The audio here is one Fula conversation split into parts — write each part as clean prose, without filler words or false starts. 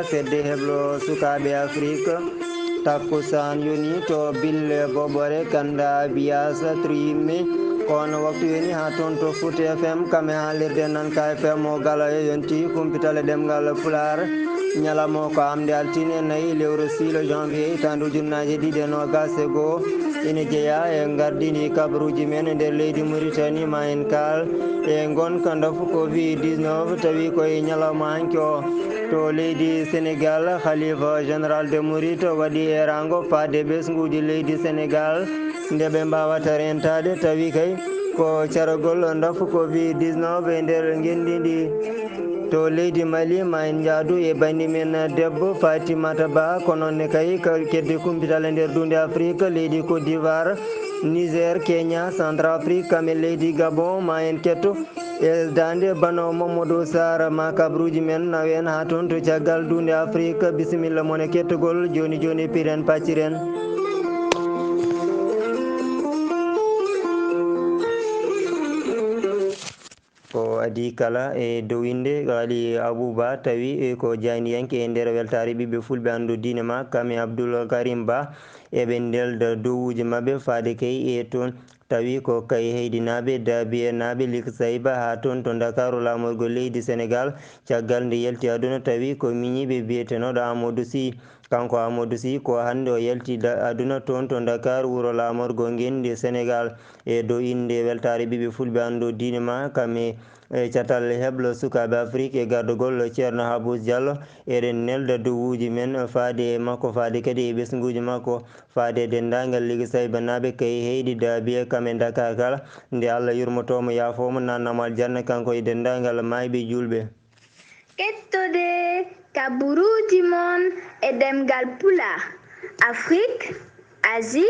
fedde heblo sukaɓe Afrique takkusan yoni to bille boɓore kanda biyasa trimme kono waktu yoni ha toon to Fouta FM kame haalirde nan ka FM o gala yonti kumpitale ɗemgal Pulaar ñalamo ko amde altine nayyi lewru 6 janvier hitande ujunnaje 2021 ene jeeya e gardini kabaruji men nder leydi Mauritanie ma en kal e gonka dafu Covid-19 tawi koye ñalawma hanki o to leydi Sénégal khalifa général de Mouride waɗi erango faade ɓesguji leydi Sénégal nde ɓe mbawata rentade tawi kay ko caragol dafu Covid-19 e nder gendidi to leydi Mali ma en jaadu e bani men debbo Fatimata Ba ko nonne kay kedde kumpitale nder dunde Afrique leydi Côte d'Ivoire Niger Kenya Centrafrique kame leydi Gabon ma en ketto e dande bano Mamadou Sarr ma kabruji men nawen ha toon to caggal dunde Afrique bisimilla mon e kettogol joni joni piren pacciren ko adi kala e dowinde ali Abouba tawi ko janiyanke e nder weltare ɓiɓɓe fulɓe andu diine ma kame Abdoul Karim Ba eɓe ndelda dowuji mabɓe faade kay e toon tawi ko kay heydinaɓe Dabie naɓe Lik Sayba ha toon to Dakaru lamorgo leydi Sénégal caggal nde yalti aduna tawi ko miñiɓe biyetenoɗo Amadou Sy kanko Amadou Sy ko hande o yalti aduna toon to Dakar wuro lamorgo ngendi Sénégal e dow inde weltare ɓiɓɓe fulɓe andu diine ma kame e catal heblo sukaɓe Afrique e gardugol ceerno Habous Diallo eɗen nelda dowuji men faade makko faade kadi e ɓesguji makko faade dendagal Lig Sayba naɓe kay heydi Dabie kame Dakar kala nde Allah yurmotomo yafomo nannamo aljanna kanko e dendagal mayɓe julɓe kettode kaburuji mon e demgal Pulaar Afrique Asie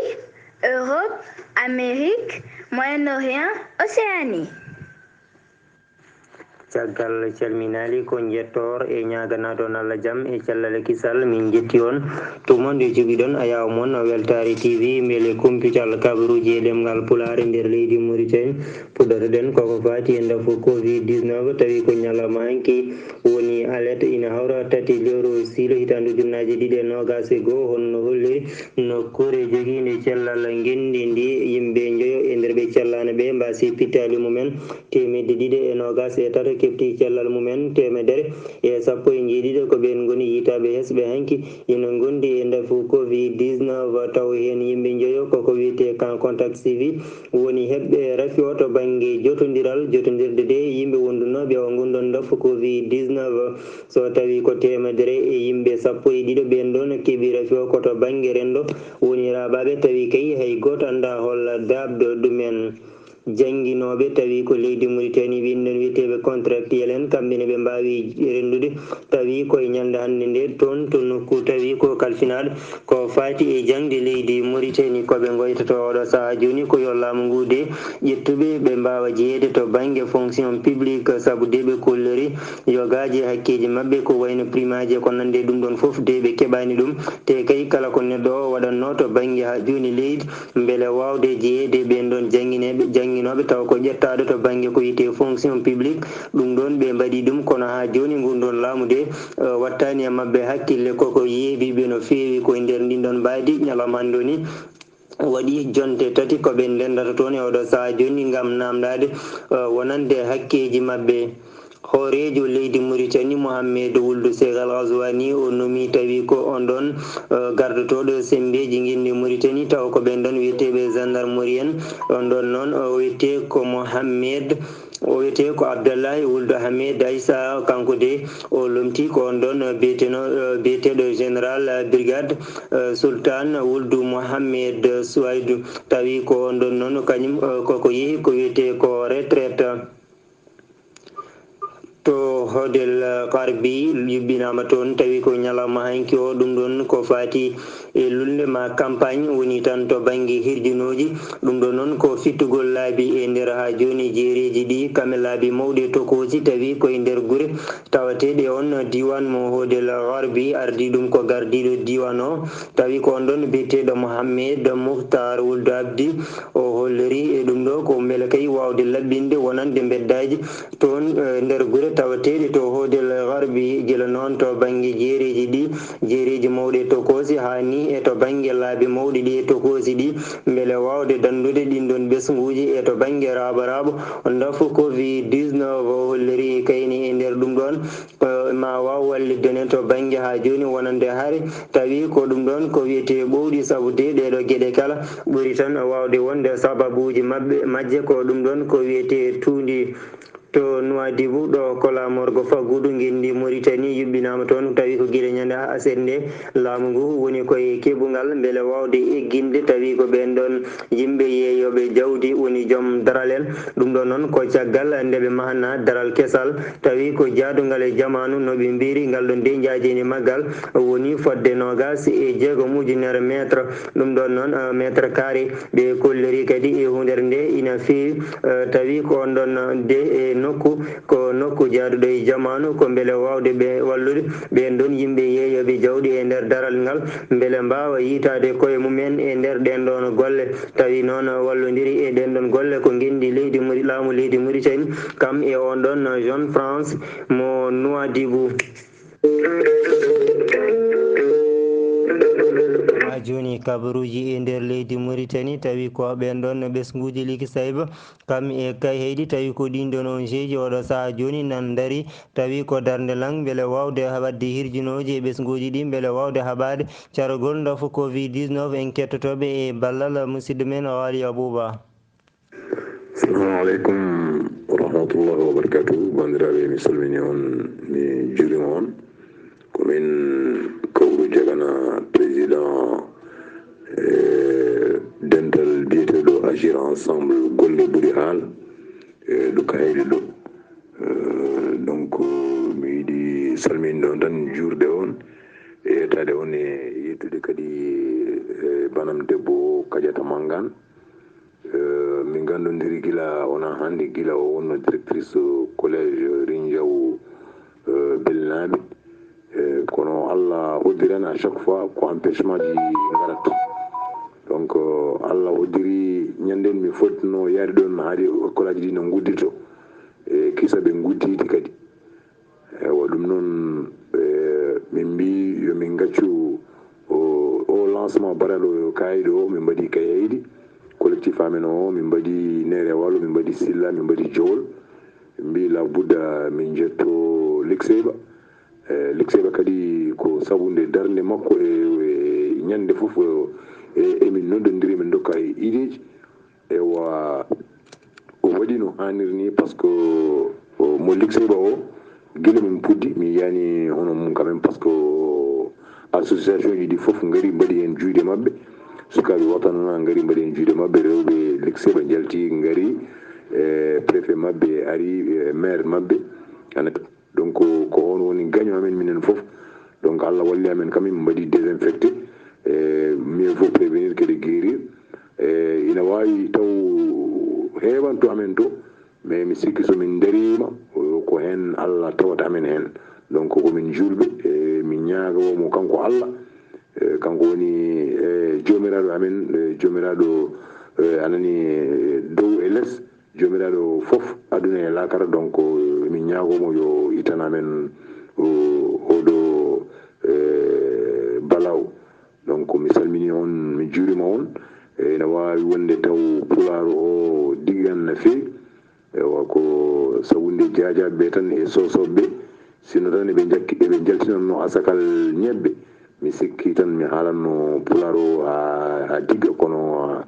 Europe Amérique Moyen-Orient Océanie caggal calminali ko jettor e ñagana ɗon Allah jaam e cellal kisal min jetti on tumonde jogiɗon a yaw moon weltare TV beele computal kabaruji e ɗemgal Pulaar nder leydi Mauritanie puɗɗata ɗen koko fati e dafu Covid-19 tawi ko ñalawma hanki woni alerte ina hawra tati lewru silo hitande ujunnaje 2021 honno holliri nokkure joguinde cellal gendi ndi yimɓe joyo e nder ɓe cellano ɓe mbasi pittali mumen 220 kefti cellal mumen temedere e 17 ko ɓen goni yitaɓe hesɓe hanki ina gondi e dafu Covid-19 taw hen yimɓe joyo koko wiyete kan contact civil woni heɓɓe rafi o to banggue jotodirde de yimɓe wondunoɓe o gondon dafu Covid-19 so tawi ko temedere e yimɓe 12 ɓen ɗon keeɓi rafi o koto banggue rendo woni raɓaɓe tawi kay hay goto anda holla dabdo ɗumen jangguinoɓe tawi ko leydi Mauritanie winɗon wiyeteɓe contractuel en kamɓene ɓe mbawi rendude tawi koye ñande hande nde toon to nokku tawi ko kalfinaɗo ko fati e jangde leydi Mauritanie koɓe goytoto oɗo saaha joni ko yo laamu ngu de ƴettuɓe ɓe mbawa jeeyede to banggue fonction publique saabu de ɓe kollori yogaji hakkeji mabɓe ko wayno primaji ko nande ɗum ɗon foof de ɓe keɓani ɗum te kay kala ko neɗɗo o waɗanno to banggue ha joni leydi beele wawde jeeyede ɓen ɗon jangguinoɓe taw ko ƴettaɗo to banggue ko yite fonction publique ɗum ɗon ɓe mbaɗi ɗum kono ha joni ngun ɗon laamu de wattani e mabɓe hakkille koko yeebiɓe no feewi koye nder ndin ɗon mbaydi ñalawma hande ni waɗi jonte tati koɓe ndendata toon e oɗo saaha joni gam namdade wonande hakkeji mabɓe hoorejo leydi Mauritanie Mohamed Wuld Seck Al Ghazouani o nomi tawi ko on ɗon gardotoɗo sembeji guinde Mauritanie taw ko ɓen ɗon wiyeteɓe gendarmerie en on ɗon noon o wiyete ko Mohamed o wiyete ko Abdallahi Wuld Ahmed Aissa kanko de o lomti ko on ɗon biyeteɗo général brigade Sultan Wuld Mohamed Souaidou tawi ko on ɗon noon kañum koko yeehi ko wiyete ko retraite to Hodel Karbi yubbinama toon tawi ko ñalawma hanki o ɗum ɗon ko fati e lulde ma campagne woni tan to banggue hirjinoji ɗum ɗo noon ko fittugol laabi e nder ha joni jeereji ɗi kame laabi mawɗi tokoji tawi koye nder guure tawateɗe on diwan mo Hodel Karbi ardi ɗum ko gardiɗo diwan o tawi ko on ɗon biyeteɗo Mohamed Mouhtar Wuld Abdi o holliri e ɗum ɗo ko beele kay wawde laɓɓinde wonande beddaji toon nder guure tawateɗe to hoodel garbi gila noon to banggue jeereji ɗi jeereji mawɗi to koosi hani e to banggue laabi mawɗi ɗi to koosi ɗi beele wawde dandude ɗin ɗon ɓesguji e to banggue raaɓo dafu covid 19 holliri kayni e nder ɗum ɗon ma waw wallidde nen to banggue ha joni wonande haare tawi ko ɗum ɗon ko wiyete ɓowɗi sabude ɗeɗo gueɗe kala ɓuuri tan wawde wonde sababuji majje ko ɗum ɗon ko wiyete tuundi to Nouadhibou ɗo ko lamorgo faggudu guindi Mauritanie yuɓɓinama toon tawi ko guiɗe ñande aset nde laamu ngu woni koye keɓugal beele wawde egginde tawi ko ɓen ɗon yimɓe yeeyoɓe jawdi woni joom daral en ɗum ɗo noon ko caggal ndeɓe mahna daral kesal tawi ko jaadugal e jamanu noɓe mbiri ngal ɗon nde jaajini maggal woni fodde nogas e jeegom ujunere métre ɗum ɗon noon métre carré ɓe kolliri kadi e hundere nde ina feewi tawi ko on ɗon de e nokku ko nokku jaaduɗo e jamanu ko beele wawde ɓe wallude ɓen ɗon yimɓe yeeyoɓe jawɗi e nder daral ngal beele mbawa yitade koye mumen e nder ɗen ɗon golle tawi noon wallodiri e ɗen ɗon golle ko guindi leydi laamu leydi Mauritanie kam e on ɗon Jean France mo Nouadhibou. ha joni kabaruji e nder leydi Mauritanie tawi ko ɓen ɗon ɓesguji Liki Sayba kam e kay heydi tawi ko ɗin ɗon on jeeji oɗo saaha joni nan daari tawi ko darde lang beele wawde wadde hirjinoji e ɓesguji ɗi beele wawde haɓade cargol dafu covid 19 en kettotoɓe e ballal musidɗo men Waly Abouba. Assalamu aleykum wa rahmatullahi wa barakatuh. Bandiraɓe mi salmini on mi juurima on komin Kawru Jagana président dental biyeteɗo agir ensemble golle ɓuuri haal ɗo kayɗe ɗo donc mi yiɗi salminde on tan juurde on e yettade on e yettude kadi banam debbo Kadiata Mangane min gandodiri gila wona hande gila o wonno directrice collège Rindiaw Belnaɓe kono Allah hoddirani à chaque fois ko empêchement ji garat donc Allah hoddiri ñanden mi fotino yaade ɗon haade école aji ɗi no guddito e kisa ɓe gudditi kadi ewa ɗum noon min mbi yomin gaccu o lancement baraɗo kayiɗo o min mbaɗi kayeydi collectif amen o min mbaɗi Nere Wallo min mbaɗi Silla min mbaɗi Jowol mbi la budda min jetto Likseyba Likseyba kadi ko sabunde darde makko e ñande fof emin noddodiri min dokka e ideji ewa o waɗi no hanniri ni par ce que mo Likseyba o guila min puddi mi yani hono mum quand même par ce que association ji ɗi fof ngari mbaɗi hen juuɗe mabɓe sukaɓe watanana ngari mbaɗi hen juuɗe mabɓe rewɓe Likseyba jalti ngari préfet mabɓe ari maire mabɓe donc ko on woni gagnant amen minen fof donc Allah walli amen kam min mbaɗi désinfecté mieux vaut prévenir que de guérir ina wawi taw heewanto amen to mais mi sikki somin darima ko hen Allah tawata amen hen donc komin julɓe min ñagomo kanko Allah kanko woni jomiraɗo amen jomiraɗo anani dow e less jomiraɗo fof aduna e lakara donc min ñagomo yo itana men oɗo balaw donc mi salmini on mi juurima on ene wawi wonde taw pulaar o diggan no fewi ewa ko sawunde jajaɓeɓe tan e sosoɓeɓe sino tan eɓe jaltinanno asakal ñebbe mi sikki tan mi haalanno pulaar o ha digga kono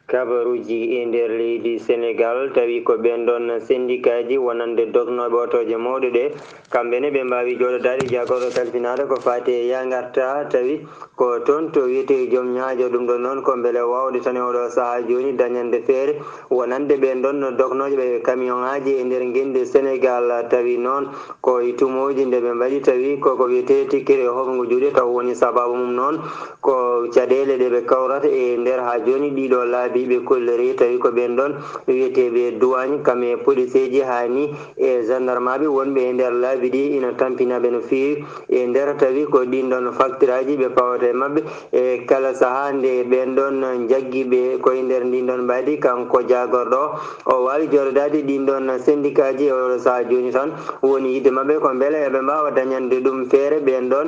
kabaruji e nder leydi Sénégal tawi ko ɓen ɗon syndicat ji wonande dognoɓe otoje mawɗe ɗe kamɓene ɓe mbawi joɗodade jagoɗo kalfinade ko fati e yangarta tawi ko toon to wiyete joom ñaajo ɗum ɗon noon ko beele wawde tan e oɗo saaha joni dañande feere wonande ɓen ɗon dognoje ɓe camion aji e nder guinde Sénégal tawi noon ko tumoji nde ɓe mbaɗi tawi koko wiyete tikkere e hofngo juuɗe taw woni sababu mum noon ko caɗele ɗe ɓe kawrata e nder ha joni ɗiɗo laabi ɓe kollori tawi ko ɓen ɗon wiyeteɓe douane kame police ji hani e gendarme wonɓe e nder laabi ɗi ina tampinaɓe no fewi e nder tawi ko ɗin ɗon facture aji ɓe pawata e mabɓe e kala saaha nde ɓen ɗon jagguiɓe koye nder ndin ɗon mbaadi kanko jagorɗo o wawi jordade ɗin ɗon syndicat ji e oɗo saaha joni tan woni yidde mabɓe ko beele eɓe mbawa dañande ɗum feere ɓen ɗon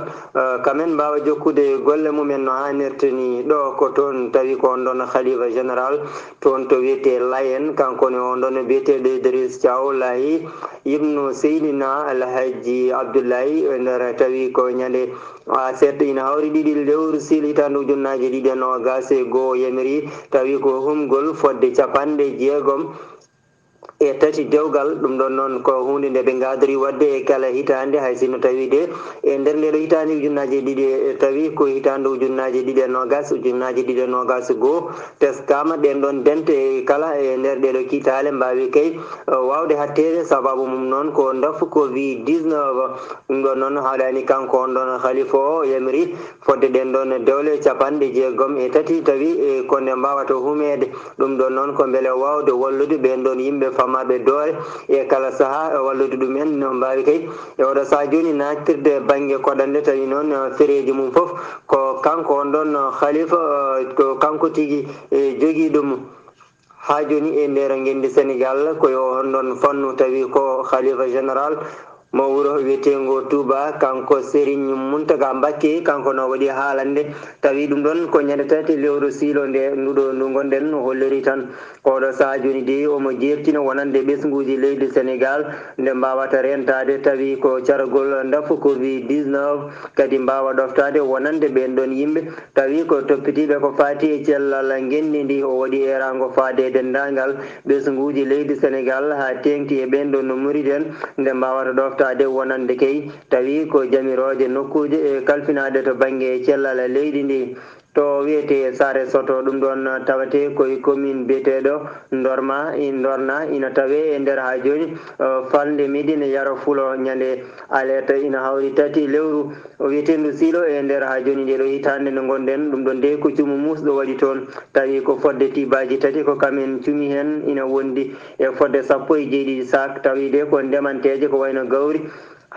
kamen mbawa jokkude golle mumen no hannirta ni ɗo ko toon tawi ko on ɗon khalifa général toon to wiyete Layen kankone on ɗon biyeteɗo Idriss Thiaw Lahi ibnu Seydina Alhaji Abdoulaye e nder tawi ko ñande seeɗa ina hawri ɗiɗi lewru sili hitandu ujunnaje ɗiɗi e nogas e goho yemiri tawi ko humgol fodde capanɗe jeegom e tati dewgal ɗum ɗon noon ko hunde nde ɓe gadori wadde e kala hitande hay sinno tawi de e nder ndeɗo hitande ujunnaje ɗiɗi tawi ko hitande ujunnaje ɗiɗi e nogas ujunnaje ɗiɗi e nogas goho teskama ɗen ɗon dente e kala e nder ɗeɗo kiitale mbawi kay wawde hattede sababu mum noon ko dafu covid 19 ɗum ɗon noon haɗani kanko on ɗon khalifa o yamiri fodde ɗen ɗon dewle capanɗe jeegom e tati tawi e konde mbawata humede ɗum ɗon noon ko beele wawde wallude ɓen ɗon yimɓe famaɓe doole e kala saaha wallude ɗumen no mbawi kay e oɗo saaha joni nattirde banggue koɗande tawi noon fereji mum foof ko kanko on ɗon khalifa ko kanko tigui jogui ɗum ha joni e nder gendi Sénégal koyo on ɗon fannu tawi ko khalifa général mo wuro wiyetengo Touba kanko Serigne Mountaga Mbacké kanko no waɗi haalande tawi ɗum ɗon ko ñande tati lewru siilo nde ndu gonɗen holliri tan oɗo saaha joni de omo jertina wonande ɓesguji leydi Sénégal nde mbawata rentade tawi ko cargol dafu covid 19 kadi mbawa ɗoftade wonande ɓen ɗon yimɓe tawi ko toppitiɓe ko fati e cellal gendi ndi o waɗi erago faade e dendagal ɓesguji leydi Sénégal ha tengti e ɓen ɗon no muriden nde mbawata ɗoftade wonande kay tawi ko jamiroje nokkuje e kalfinade to banggue cellal leydi ndi to wiyete Sare Soto ɗum ɗon tawate koye commune biyeteɗo Dorna ina tawe e nder ha joni falde Médina Yoro Fulo ñande alerte ina hawri tati lewru wiyetendu siilo e nder ha joni ndeɗo hitande nde gonɗen ɗum ɗon de ko cuumu musɗo waɗi toon tawi ko fodde tibaji tati ko kamen cuumi hen ina wondi e fodde 17 sac tawi de ko ndemanteje ko wayno gawri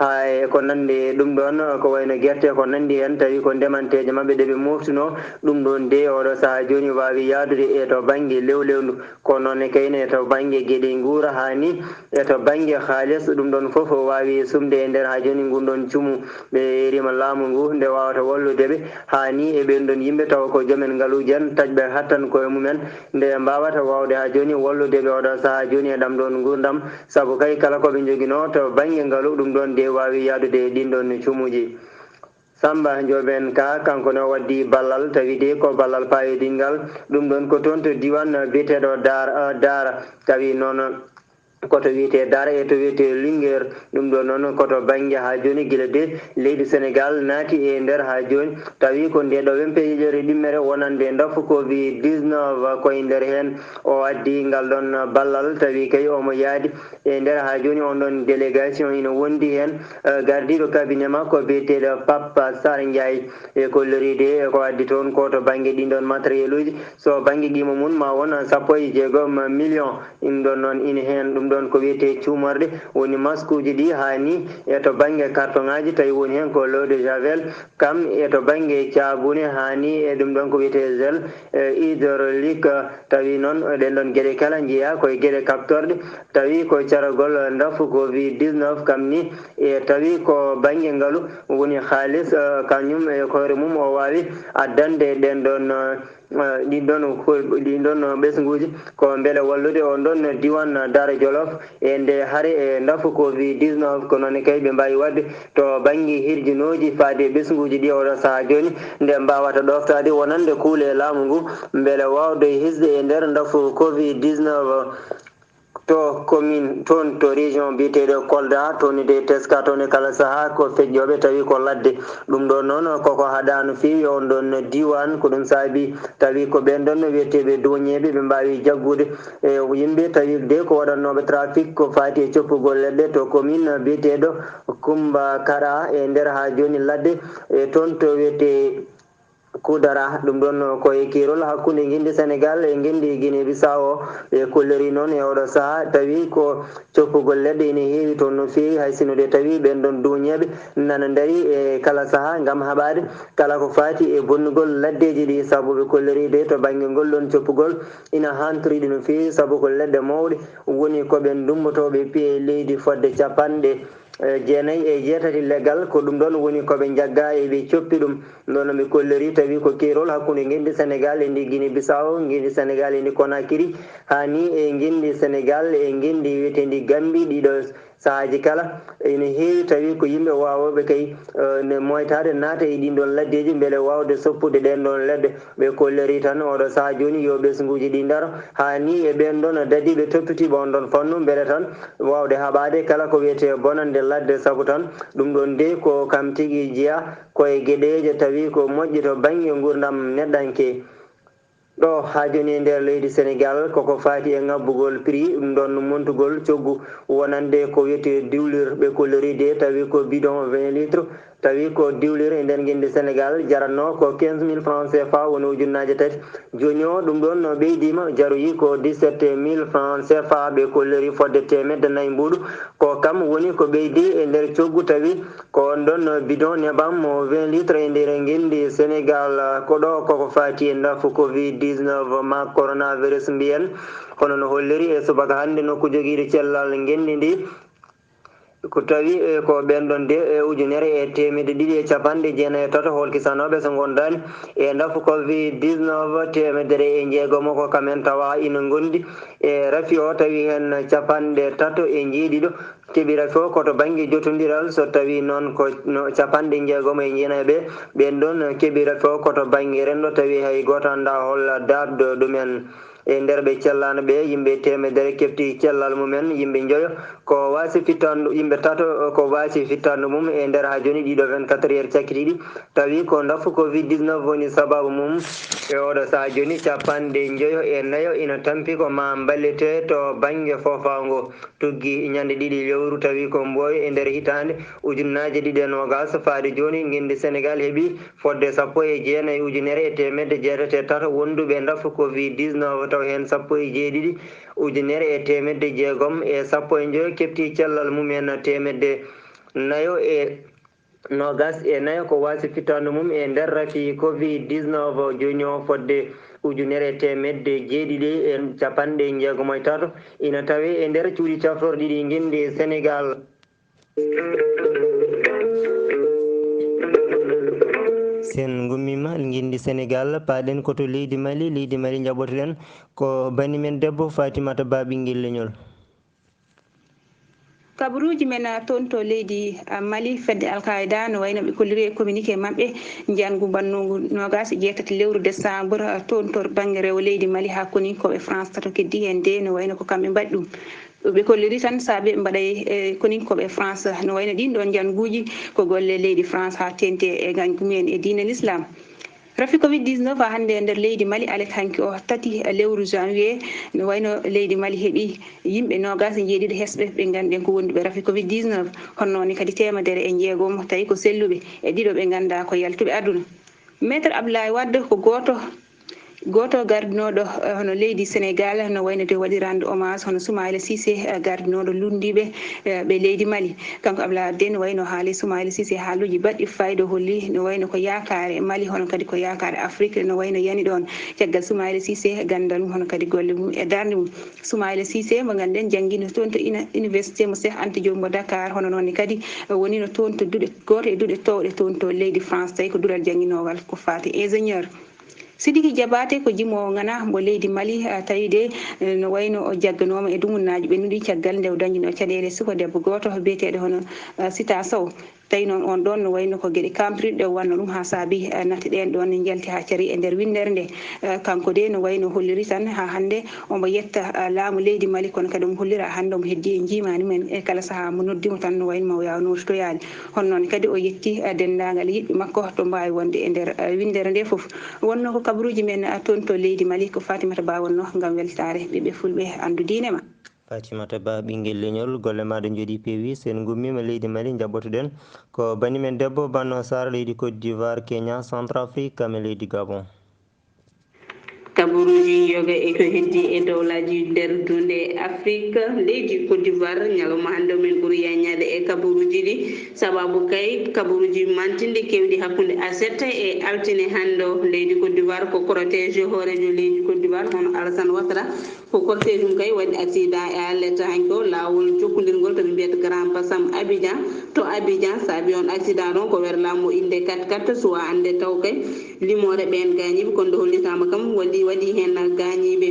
ha e ko nandi ɗum ɗon ko wayno guerte ko nandi hen tawi ko ndemanteje mabɓe ɗeɓe moftuno ɗum ɗon de oɗo saaha joni wawi yadude e to banggue lewlewndu ko noonne kayne to banggue gueɗe guura hani e to banggue haalis ɗum ɗon foof wawi sumde e nder ha joni ngun ɗon cuumu ɓe rima laamu ngu nde wawata walludeɓe hani e ɓen ɗon yimɓe taw ko joomen ngaaluji en taƴɓe hattan koye mumen nde mbawata wawde ha joni walludeɓe oɗo saaha joni e ɗam ɗon gurdam saabu kay kala koɓe joguino to banggue ngaalu ɗum ɗon de wawi yadude e ɗin ɗon cuumuji Samba Joɓen Ka kanko no waddi ballal tawi de ko ballal payodingal ɗum ɗon ko toon to diwan biyeteɗo Dara tawi noon koto wiyete Dara e to wiyete Linguére ɗum ɗo noon koto banggue ha joni guila de leydi Sénégal naati e nder ha joni tawi ko nde ɗo wempejere ɗimmere wonande dafu covid 19 koye nder hen o addi ngal ɗon ballal tawi kay omo yaadi e nder ha joni on ɗon délégation ina wondi hen gardiɗo cabinet makko biyeteɗo Papa Sar Ndiaye e kolloride ko addi toon ko to banggue ɗin ɗon matériel uji so banggue qimo mum ma won 16 millions ɗum ɗon noon ina hen ɗum ɗon ko wiyete cuumorɗe woni masque uji ɗi hani e to banggue carton ngaji tawi woni hen ko l'eau de javel kam e to banggue cabune hani e ɗum ɗon ko wiyete gel hydraulique tawi noon ɗen ɗon gueɗe kala jeeya koye gueɗe kaptorɗe tawi ko caragol dafu covid 19 kam ni e tawi ko banggue ngaalu woni haalis kañum e hoore mum o wawi addande ɗen ɗon ɗin ɗon ɓesguji ko beele wallude on ɗon diwan Daara Jolof e nde haare e dafu covid 19 ko noon kay ɓe mbawi wadde to banggue hirjinoji faade ɓesguji ɗi oɗo saaha joni nde mbawata ɗoftade wonande kuule laamu ngu beele wawde hisde e nder dafu covid 19 to commune toon to région mbiyeteɗo Kolda toon de teska toon e kala saaha ko feƴƴoɓe tawi ko ladde ɗum ɗo noon koko haɗa no fewi on ɗon diwan ko ɗum saabi tawi ko ɓen ɗon wiyeteɓe douaniéɓe ɓe mbawi jaggude e yimɓe tawi de ko waɗannoɓe trafic ko fati e coppugol leɗɗe to commune biyeteɗo Coumba Kara e nder ha joni ladde e toon to wiyete kudara ɗum ɗon koye kirol hakkunde guinde sénégal e guinde guine bisawo e kolleri noon e oɗo saaha tawi ko coppugol leɗɗe ene heewi toon no feewi hay sinude tawi ɓen ɗon duñeɓe nana daari e kala saaha gam haɓade kala ko fati e bonnugol laddeji ɗi saabu ɓe kolleride to banggue ngol ɗon coppugol ina hantoriɗi no feewi saabu ko leɗɗe mawɗe woni koɓen dummotoɓe piye leydi fodde capanɗe jeenayyi e jeetati leggal ko ɗum ɗon woni koɓe jagga eɓe coppi ɗum ɗon ɓe kolleri tawi ko keerol hakkude guinde sénégal e ndi guine bissaw guinde sénégal e ndi konakiri hani e guinde sénégal e guinde wiyetendi gambi ɗiɗo saahaji kala ene heewi tawi ko yimɓe wawoɓe kay ne moytade naata e ɗin ɗon laddeji beele wawde soppude ɗen ɗon leɗɗe ɓe kolleri tan oɗo saaha joni yo ɓesguji ɗi daaro hani e ɓen ɗon dadiɓe toppitiɓe on ɗon fannu beele tan wawde haɓade kala ko wiyete bonande ladde saabu tan ɗum ɗon nde ko kam tigui jeeya koye gueɗeje tawi ko moƴƴi to banggue gurdam neɗɗanke ɗo ha joni e nder leydi sénégal koko fati e ngabbugol prix ɗum ɗon montugol coggu wonande ko wiyete diwlir ɓe kolleride tawi ko bidon 20 litres tawi ko diwlir e nder guinde sénégal jaranno ko 15 000 francs CFA woni ujunnaje tati joni o ɗum ɗon no ɓeydima jaroyi ko 17 000 francs CFA ɓe kolleri fodde temedde nayyi mbuɗu ko kam woni ko ɓeydi e nder coggu tawi ko on ɗon bidon neɓam 20 litres e nder guinde sénégal ko ɗo koko fati e ndafu covid 19 ma coronavirus mbiyen hono no holliri e subaka hannde nokku joguiɗo cellal guendi ndi ko tawi ko ɓen ɗon de e ujunere e temedde ɗiɗi e capanɗe jeenayyi e tato holkisanoɓe so gondani e ndafu covid 19 temedere e jeegomo ko kamen tawa ina gondi e rafi o tawi hen capanɗe tato e jeeɗiɗo keeɓi rafi o koto banggue jotodiral so tawi noon ko capanɗe jeegomo e jeenayyi ɓe ɓen ɗon keeɓi rafi o koto banggue renɗo tawi hay goto anda holla darde ɗumen e nder ɓe cellano ɓe yimɓe temedere kefti cellal mumen yimɓe joyo ko wasi fittandu yimɓe tato ko wasi fittandu mum e nder ha joni ɗiɗo 24 heures cakkitiɗi tawi ko ndafu covid 19 woni sababu mum e oɗo saaha joni capanɗe joyo e naayo ina tampi ko ma ballete to banggue fofago tuggi ñande ɗiɗi lewru tawi ko Mboyo e nder hitande ujunnaje ɗiɗi e nogas faade joni guinde sénégal heeɓi fodde sappo e jeenayyi ujunere e temedde jeetati e tato wonduɓe ndafu covid 19 taw hen sappo e jeeɗiɗi ujunere e temedde jeegom e sappo e joyi kefti cellal mumen temedde nayo e nogas e nayo ko wasi fittandu mum e nder rafi covid 19 joni o fodde ujunere e temedde jeeɗiɗi e capanɗe jeegom e tato ina tawi e nder cuuɗi caftorɗiɗi guinde sénégal sen gummima guindi sénégal paaɗen koto leydi mali jaɓotoɗen ko banimen debbo fatimata ba ɓinguel leñol kabaruji men toon to leydi mali fedde alkayda no wayno ɓe kolliri e communiqué mabɓe jiyangu bannogu nogas jeetati lewru décembre toon to banggue rewo leydi mali ha koni koɓe france tato keddi hen de no wayno ko kamɓe mbaɗi ɗum ɓe kolliri tan saabe mbaɗay e koni koɓe france no wayno ɗin ɗon janguji ko golle leydi france ha tente e gangumen e diine l'islam rafi covid 19 hannde e nder leydi mali alet hanki o tati lewru janvier no wayno leydi mali heeɓi yimɓe nogas e jeeɗiɗo hesɓe ɓe ganduɗen ko wonduɓe rafi covid 19 honnoon kadi temedere e jeegom tawi ko selluɓe e ɗiɗo ɓe ganduɗa ko yaltuɓe aduna maître abdoulaye wadde ko goto gardinoɗo hono leydi sénégal no wayno te waɗi rende hommage hono Soumaïla Cissé gardinoɗo lundiɓe ɓe leydi mali kanko Abdoulaye Wadde no wayno haali Soumaïla Cissé haaluji baɗɗi fayida holli no wayno ko yakare mali hono kadi ko yakare afrique no wayno yani ɗon caggal Soumaïla Cissé gandal mum hono kadi golle mum e darde mum Soumaïla Cissé mo ganduɗen jangguino toon to université mo Cheikh Anta Diop mo Dakar hono noon kadi wonino toon to duuɗe goto e duuɗe towɗe toon to leydi france tawi ko duural jangguinowal ko fati ingénieur Sidiki Diabaté ko jimowo ngana mbo leydi mali tawi de no wayno o jagganoma e dumunnaji ɓennuɗi caggal nde o dañino caɗele suka debbo goto biyeteɗo hono Sita Sow tawi noon on ɗon no wayno ko gueɗe kampiriɗe o wanno ɗum ha saabi natti ɗen ɗon ne jalti ha caari e nder windere nde kanko de no wayno holliri tan ha hande omo yetta laamu leydi mali kono kadi omo hollira hande omo heddi e jimani men e kala saaha mo noddimo tan no wayno mo yaw nototoyani hono noon kadi o yetti dendagal yiɗɓe makko to mbawi wonde e nder windere nde foof wonno ko kabaruji men toon to leydi mali ko Fatimata Ba wonno gam weltare ɓiɓɓe fulɓe andu diine ma Fatimata Ba ɓinguel leñol golle maɗa jooɗi peewi sen gummima leydi Mali jabbotoɗen ko banimen debbo Banno Sarr leydi Côte d'Ivoire Kenya Centrafrique kame leydi Gabon. Kaburuji yoga e ko heddi e dowlaji nder dunde Afrique leydi Côte d'Ivoire ñalawma hande men ɓuuri yañade e kaburuji ɗi sababu kay kaburuji mantinde kewɗi hakkude A7 e altine hande leydi Côte d'Ivoire ko cortège hoorejo leydi Côte d'Ivoire hono Alassane Ouattara ko cortège mum kay waɗi accident e alleta hanko lawol jokkodirgol toɓe mbiyata Grand Bassam to Abidjan saabi on accident ɗon ko werlamo inde 4x4 suwa ande taw kay limore ɓen gañiɓe kono hollitama kam waɗi hen gañiɓe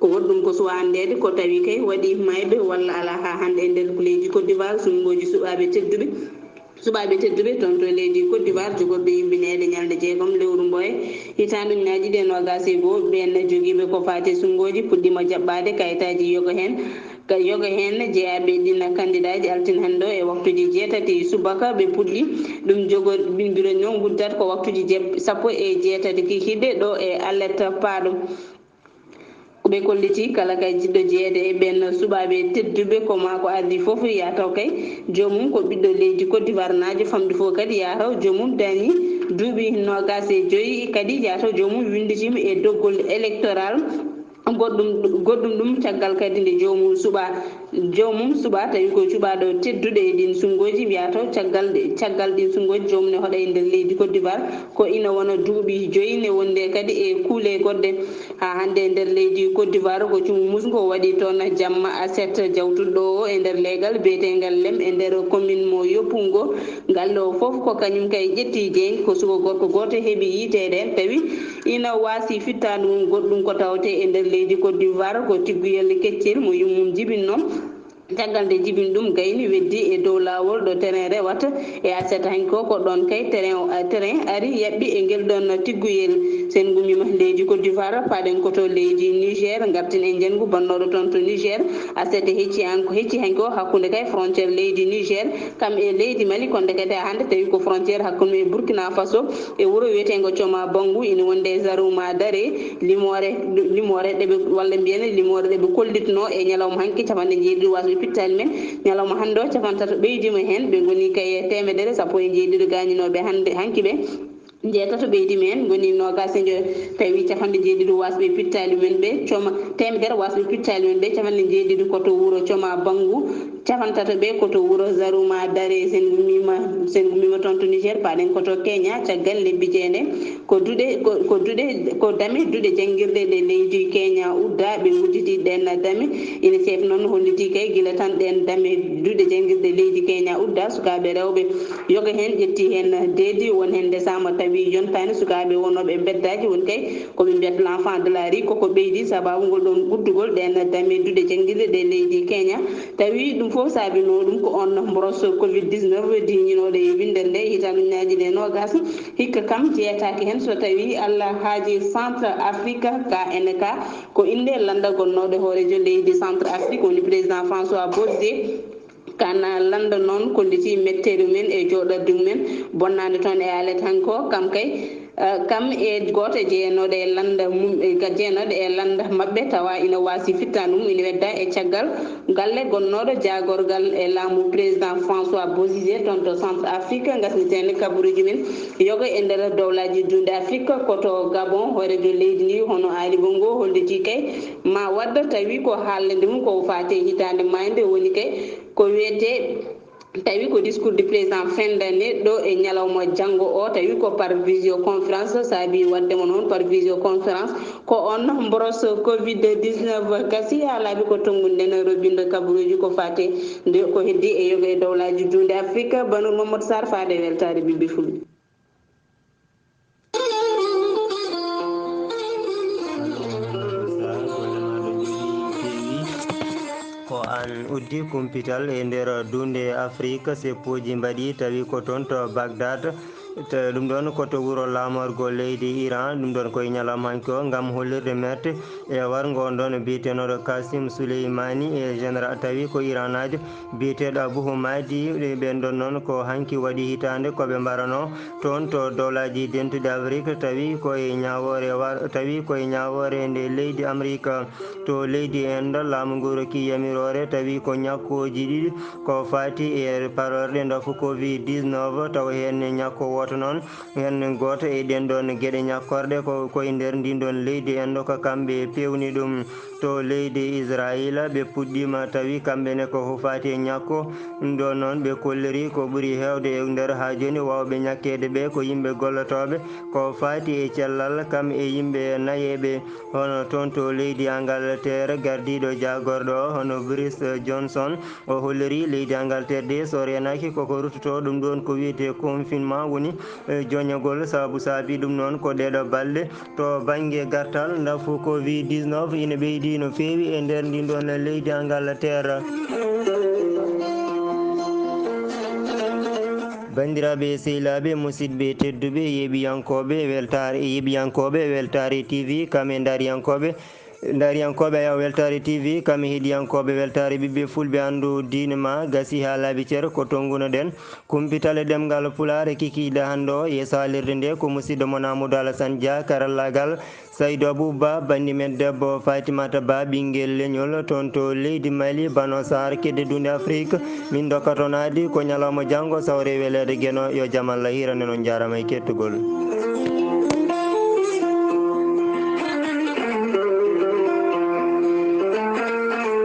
ko woɗɗum ko suwa andede ko tawi kay waɗi mayɓe walla ala ha hande e nder ko leydi Côte d'Ivoire sungoji suɓaɓe tedduɓe toon to leydi Côte d'Ivoire jogorɓe yumbinede ñalde jeegom lewru mboye hitande ujunaji ɗe nogas e goho ɓen joguiɓe ko fati sungoji puɗɗima jaɓɓade kayitaji yoga hen jeeyaɓe ɗin candidat ji altine hande o e waktuji 6 subaka ɓe puɗɗi ɗum jogorɓe noon guddat ko waktuji 16 kikiɗe ɗo e alerte paaɗo ɓe kolliti kala kay jiɗɗo jeeyede e ɓen suɓaɓe tedduɓe koma ko ardi foof yataw kay jomum ko ɓiɗɗo leydi Côte d'Ivoire najo famɗi fof kadi yataw jomum dañi duuɓi 25 kadi yataw jomum winditima e doggol électoral goɗɗum ɗum caggal kadi nde jomum suuɓa tawi ko cuɓaɗo tedduɗe e ɗin sungoji wiya taw caggal ɗin sungoji jomum ne hoɗa e nder leydi Côte d'Ivoire ko ina wona duuɓi 5 ne wonde kadi e kuule goɗɗe ha hande e nder leydi Côte d'Ivoire ko cumu musgo waɗi toon jamma A7 jawtuɗo o e nder leygal biyetegal lem e nder commune mo Yoppungo ngal o foof ko kañum kay ƴetti jeyyi ko suko gorko goto heeɓi yitede tawi ina wasi fittade mum goɗɗum ko tawte e nder leydi Côte d'Ivoire ko tigguyel keccel mo yummum jibinno caggal nde jibin ɗum gayni weddi e dow lawol ɗo terrain rewata e A7 hanko ko ɗon kay terrain ari yaɓɓi e guel ɗon tigguyel sen gummima leydi Côte d'Ivoire paɗen koto leydi Niger gartin e jenggu bannoɗo toon to Niger A7 hecci hanko hakkude kay frontiére leydi Niger kam e leydi Mali konde kadi hande tawi ko frontiére hakkude e Burkina Faso e wuuro wiyetego Coma Bangu ina wonde Zarouma Daré limore ɗeɓe walla mbiyane limore ɗeɓe kollitno e ñalawma hanki capanɗe jeeɗiɗi wasɓe pittali men ñalawma hande o capantati ɓeydima hen ɓe goni kay temedere sappo e jeeɗiɗi gañinoɓe hande hanki ɓe jeetato ɓeydi men goni nogasejo tawi capanɗe jeeɗiɗi wasɓe pittali men ɓe temedere wasɓe pittali men ɓe capanɗe jeeɗiɗi koto wuuro Coma Bangu capantati ɓe koto wuuro Zarouma Daré sen gummima toon to Niger paɗen koto Kenya caggal lebbi jeende ko dame duuɗe jangguirɗe ɗe leydi Kenya udda ɓe gudditi ɗen dame ina seef noon holliti kay guila tan ɗen dame duuɗe jangguirɗe leydi Kenya udda sukaɓe rewɓe yoga hen ƴetti hen deedi won hen desama tawi yontani sukaɓe wonoɓe beddaji woni kay koɓe mbiyata l' enfant de la rue koko ɓeydi sababu ngol ɗon uddugol ɗen dame duuɗe jangguirɗe ɗe leydi Kenya tawi ɗum foof saabino ɗum ko on brosse Covid-19 diñinoɗo e windere nde hitande ujunaji ɗe nogas hikka kam jeeyataki hen so tawi Allah haaji centre Afrique KNK ko inde landa gonnoɗo hoorejo leydi centre Afrique woni président François Bozé kana landa noon kolliti mettere mumen e joɗorde mumen bonnade toon e alet hanko kam kay kam e goto jeeyanoɗo e landa jeeyanoɗo e landa mabɓe tawa ina wasi fittade mum ina wedda e caggal galle gonnoɗo jagorgal e laamu président François Bozizé toon to centre Afrique gasnitene kabaruji men yoga e nder dowlaji dunde Afrique koto Gabon hoorejo leydi ndi hono Ali Bongo holliti kay ma wadda tawi ko haalde mum ko fate hitande mayde woni kay ko wiyete tawi ko discours du président fin d'année ɗo e ñalawma janggo o tawi ko par visioconférence saabi waddemo noon par visioconférence ko on brosse Covid-19 gasi ha laaɓi ko tonguɗen robinde kabaruji ko fate nde ko heddi e yoga e dowlaji dunde Afrique Banour Mamadou Sarr faade weltare Ɓiɓɓe Fulɓe. ko an uddi kumpital e nder dunde Afrique seppoji mbaɗi tawi ko toon to Bagdad te ɗum ɗon koto wuro lamorgo leydi Iran ɗum ɗon koye ñalawma hanki o gam hollirde merte e wargo on ɗon biyetenoɗo Kasim Souleymani e général tawi ko Iran aji biyeteɗo Abou Houmadi ɓen ɗon noon ko hanki waɗi hitande koɓe mbarano toon to dowlaji dentude Afrique tawi koye ñawore nde leydi Amérique to leydi Inde laamu ngu rokki yamirore tawi ko ñakkoji ɗiɗi ko fati e parorɗe dafu Covid-19 taw hen ñakko woto noon hen goto e ɗen ɗon gueɗe ñakkorɗe ko koye nder ndin ɗon leydi Inde ko kamɓe pewni ɗum to leydi Israël ɓe puɗɗima tawi kamɓene ko fati e ñakko ɗo noon ɓe kolliri ko ɓuuri hewde e nder ha joni wawɓe ñakkede ɓe ko yimɓe gollotoɓe ko fati e cellal kam e yimɓe nayeɓe hono toon to leydi Angleterre gardiɗo jagorɗo o hono Boris Johnson o holliri leydi Angleterre de so renaki koko ruttoto ɗum ɗon ko wiyete confinement woni joñagol saabi ɗum noon ko ɗeɗo balɗe to banggue gartal dafu Covid-19 ina ɓeydi no fewi e nder ndin ɗon leydi Angleterre. bandiraɓe sehilaɓe musidɓe tedduɓe yeɓiyankoɓe weltare TV kame dariyankoɓe ayaw weltare TV kame heeɗiyankoɓe weltare ɓiɓɓe fulɓe andu diine ma gasi ha laaɓi ceer ko tonguno ɗen kumpitale ɗemgal pulare kikiɗe hande o yeeso halirde nde ko musidɗo mon Amadou Alassane Dia karallagal Saydou Abouba bandi men debbo Fatimata Ba ɓinguel leñol toon to leydi Mali Bano Sar kedde dunde Afrique min dokka toon aadi ko ñalawma janggo sawre welede gueno yo jaam Allah hirane noon jarama e kettugol.